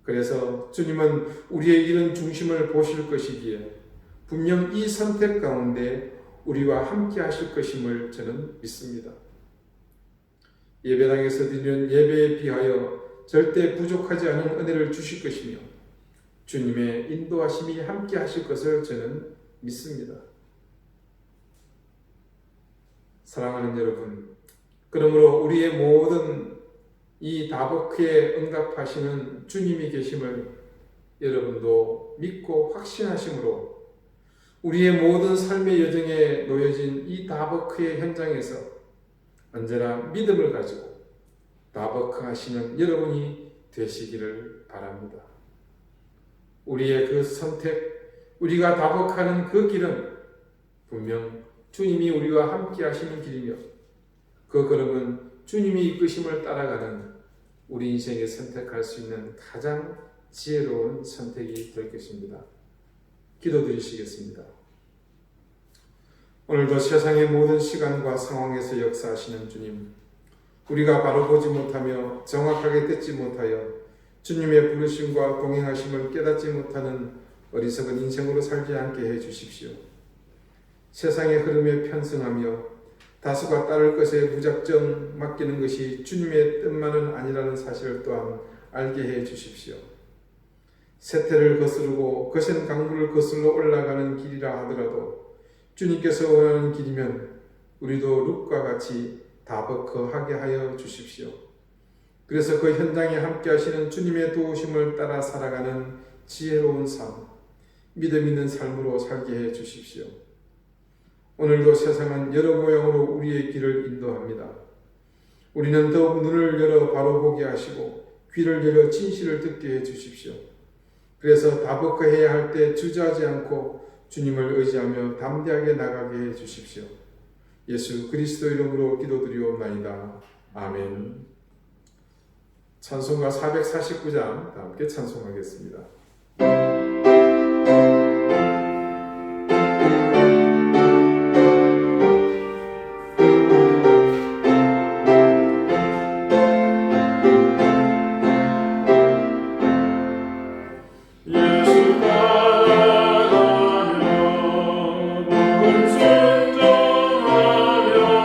그래서 주님은 우리의 이런 중심을 보실 것이기에 분명 이 선택 가운데 우리와 함께 하실 것임을 저는 믿습니다. 예배당에서 드리는 예배에 비하여 절대 부족하지 않은 은혜를 주실 것이며 주님의 인도하심이 함께 하실 것을 저는 믿습니다. 사랑하는 여러분, 그러므로 우리의 모든 이 다버크에 응답하시는 주님이 계심을 여러분도 믿고 확신하심으로 우리의 모든 삶의 여정에 놓여진 이 다버크의 현장에서 언제나 믿음을 가지고 다버크 하시는 여러분이 되시기를 바랍니다. 우리의 그 선택, 우리가 다버크하는 그 길은 분명 주님이 우리와 함께 하시는 길이며 그 걸음은 주님이 이끄심을 따라가는 우리 인생에 선택할 수 있는 가장 지혜로운 선택이 될 것입니다. 기도드리시겠습니다. 오늘도 세상의 모든 시간과 상황에서 역사하시는 주님, 우리가 바로 보지 못하며 정확하게 듣지 못하여 주님의 부르심과 동행하심을 깨닫지 못하는 어리석은 인생으로 살지 않게 해 주십시오. 세상의 흐름에 편승하며 다수가 따를 것에 무작정 맡기는 것이 주님의 뜻만은 아니라는 사실을 또한 알게 해 주십시오. 세태를 거스르고 거센 강물을 거슬러 올라가는 길이라 하더라도 주님께서 원하는 길이면 우리도 룻과 같이 다버크하게 하여 주십시오. 그래서 그 현장에 함께 하시는 주님의 도우심을 따라 살아가는 지혜로운 삶, 믿음 있는 삶으로 살게 해 주십시오. 오늘도 세상은 여러 모양으로 우리의 길을 인도합니다. 우리는 더욱 눈을 열어 바로 보게 하시고 귀를 열어 진실을 듣게 해 주십시오. 그래서 다버크해야 할 때 주저하지 않고 주님을 의지하며 담대하게 나가게 해 주십시오. 예수 그리스도 이름으로 기도드리옵나이다. 아멘. 찬송가 449장 함께 찬송하겠습니다. 순종하며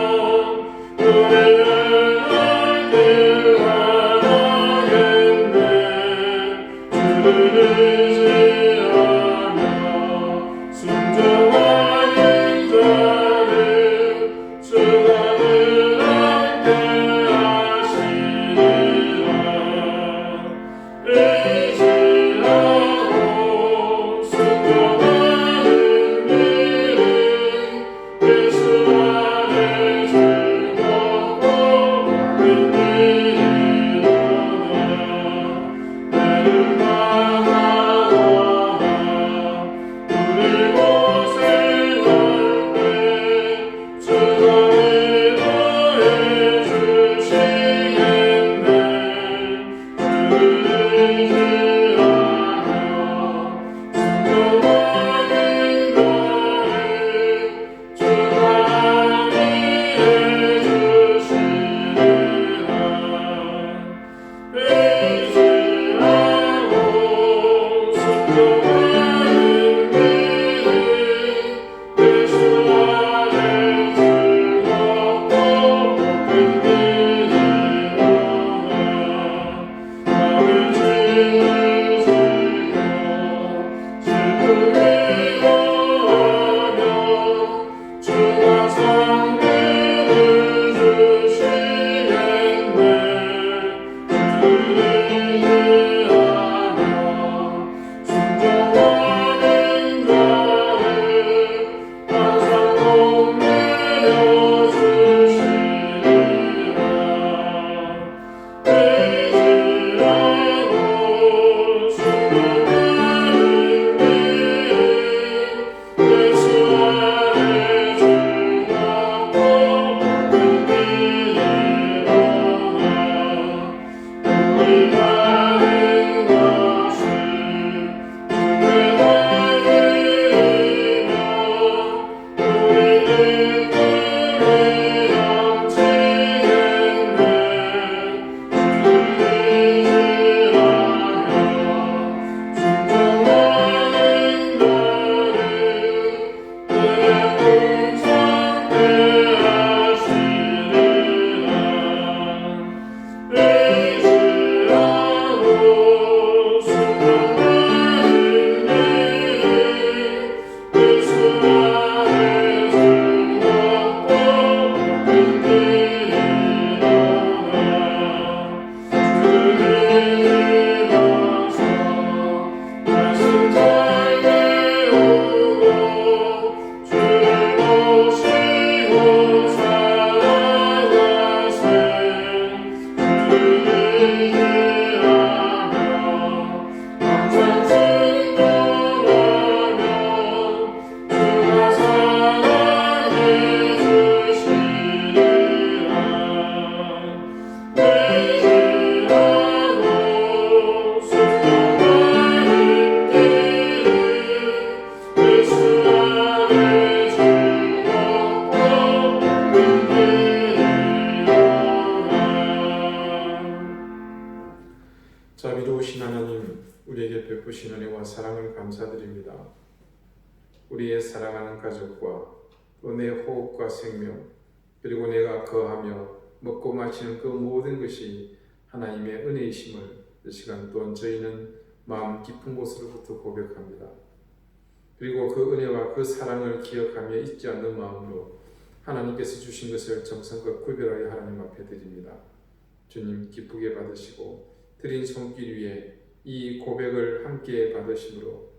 자비로우신 하나님, 우리에게 베푸신 은혜와 사랑을 감사드립니다. 우리의 사랑하는 가족과 또 내 호흡과 생명, 그리고 내가 거하며 먹고 마시는 그 모든 것이 하나님의 은혜이심을 이 시간 또한 저희는 마음 깊은 곳으로부터 고백합니다. 그리고 그 은혜와 그 사랑을 기억하며 잊지 않는 마음으로 하나님께서 주신 것을 정성껏 구별하여 하나님 앞에 드립니다. 주님 기쁘게 받으시고 드린 손길 위에 이 고백을 함께 받으심으로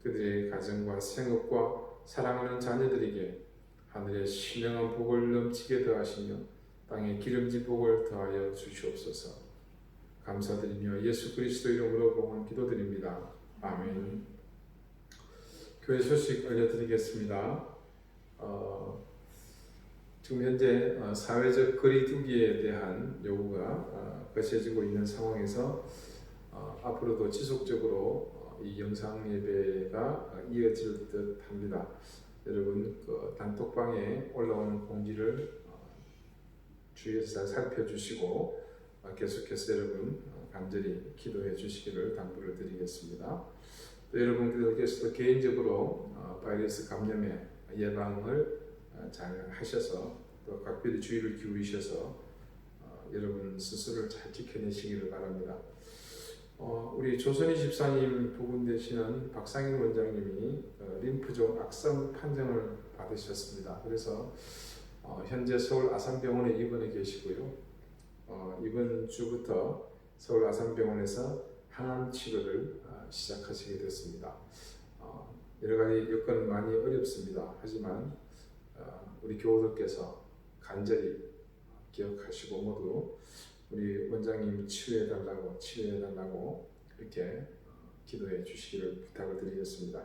그들의 가정과 생업과 사랑하는 자녀들에게 하늘의 신령한 복을 넘치게 더하시며 땅에 기름진 복을 더하여 주시옵소서. 감사드리며 예수 그리스도 이름으로 복을 기도드립니다. 아멘. 교회 소식 알려드리겠습니다. 지금 현재 사회적 거리두기에 대한 요구가 거세지고 있는 상황에서 앞으로도 지속적으로 이 영상 예배가 이어질 듯 합니다. 여러분 단톡방에 올라오는 공지를 주의해서 잘 살펴주시고 계속해서 여러분 간절히 기도해 주시기를 당부를 드리겠습니다. 또 여러분들께서도 개인적으로 바이러스 감염의 예방을 잘 하셔서 또 각별히 주의를 기울이셔서 여러분 스스로를 잘 지켜내시기를 바랍니다. 우리 조선희24님 부분 되시는 박상인 원장님이 림프종 악성 판정을 받으셨습니다. 그래서 현재 서울 아산병원에 입원해 계시고요. 이번 주부터 서울 아산병원에서 항암 치료를 시작하시게 됐습니다. 여러 가지 여건은 많이 어렵습니다. 하지만 우리 교우들께서 간절히 기억하시고 모두 우리 원장님 치료해달라고 이렇게 기도해 주시기를 부탁을 드리겠습니다.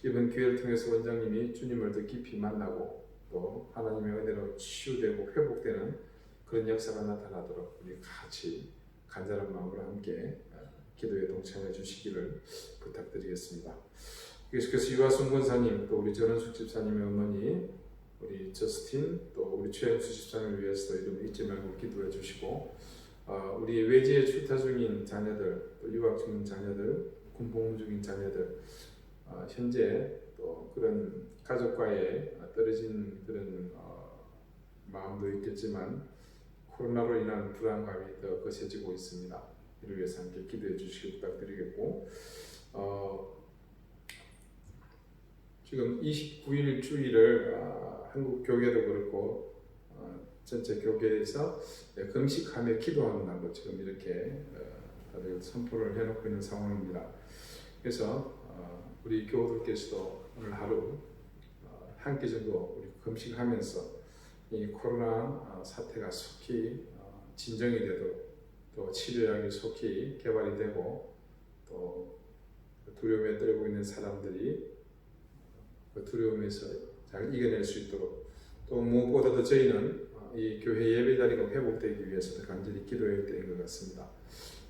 이번 기회를 통해서 원장님이 주님을 더 깊이 만나고 또 하나님의 은혜로 치유되고 회복되는 그런 역사가 나타나도록 우리 같이 간절한 마음으로 함께 기도에 동참해 주시기를 부탁드리겠습니다. 계속해서 유아순 권사님, 또 우리 전원숙 집사님의 어머니, 우리 저스틴, 또 우리 최영수 집사님을 위해서 이름 잊지 말고 기도해 주시고, 우리 외지에 출타 중인 자녀들, 또 유학 중인 자녀들, 군복무 중인 자녀들, 현재 또 그런 가족과의 떨어진 그런 마음도 있겠지만 코로나로 인한 불안감이 더 거세지고 있습니다. 이를 위해서 함께 기도해 주시기 부탁드리겠고, 지금 29일 주일을 한국 교회도 그렇고 전체 교회에서 금식하며 기도하는 날로 지금 이렇게 다들 선포를 해놓고 있는 상황입니다. 그래서 우리 교우들께서도 오늘 하루 한 끼 정도 우리 금식하면서 이 코로나 사태가 속히 진정이 되도록 또 치료약이 속히 개발이 되고 또 두려움에 떨고 있는 사람들이 그 두려움에서 잘 이겨낼 수 있도록 또 무엇보다도 저희는 이 교회 예배 자리가 회복되기 위해서 간절히 기도해야 되는 것 같습니다.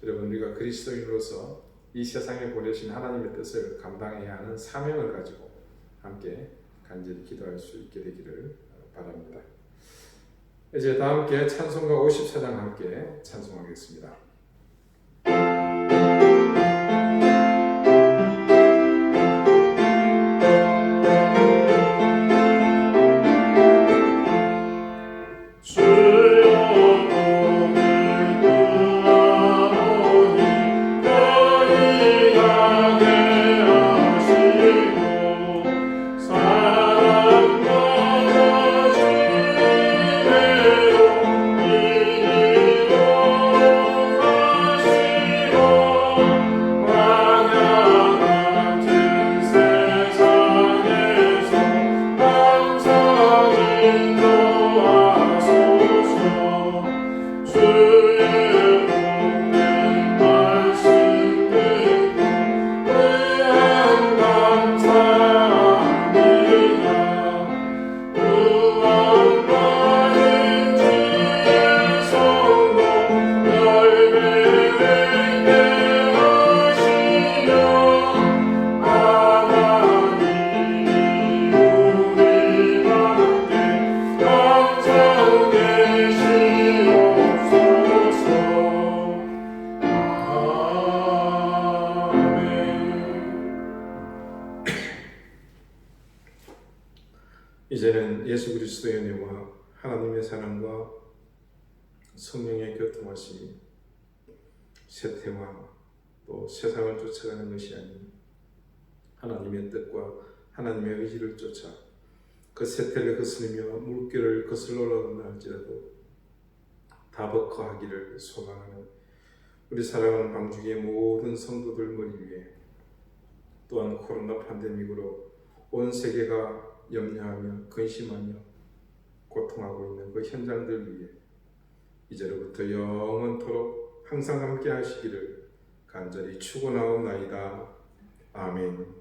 여러분 우리가 그리스도인으로서 이 세상에 보내신 하나님의 뜻을 감당해야 하는 사명을 가지고 함께 간절히 기도할 수 있게 되기를 바랍니다. 이제 다 함께 찬송가 54장 함께 찬송하겠습니다. 사랑과 이제는 예수 그리스도의 은혜와 하나님의 사랑과 성령의 교통하심이 세태와 또 세상을 쫓아가는 것이 아닌 하나님의 뜻과 하나님의 의지를 쫓아 그 세태를 거스르며 물결을 거슬러 올라간다 할지라도 다버커하기를 소망하는 우리 사랑하는 방주의 모든 성도들 머리 위에, 또한 코로나 팬데믹으로 온 세계가 염려하며 근심하며 고통하고 있는 그 현장들 위에 이제로부터 영원토록 항상 함께 하시기를 간절히 축원하옵나이다. 아멘.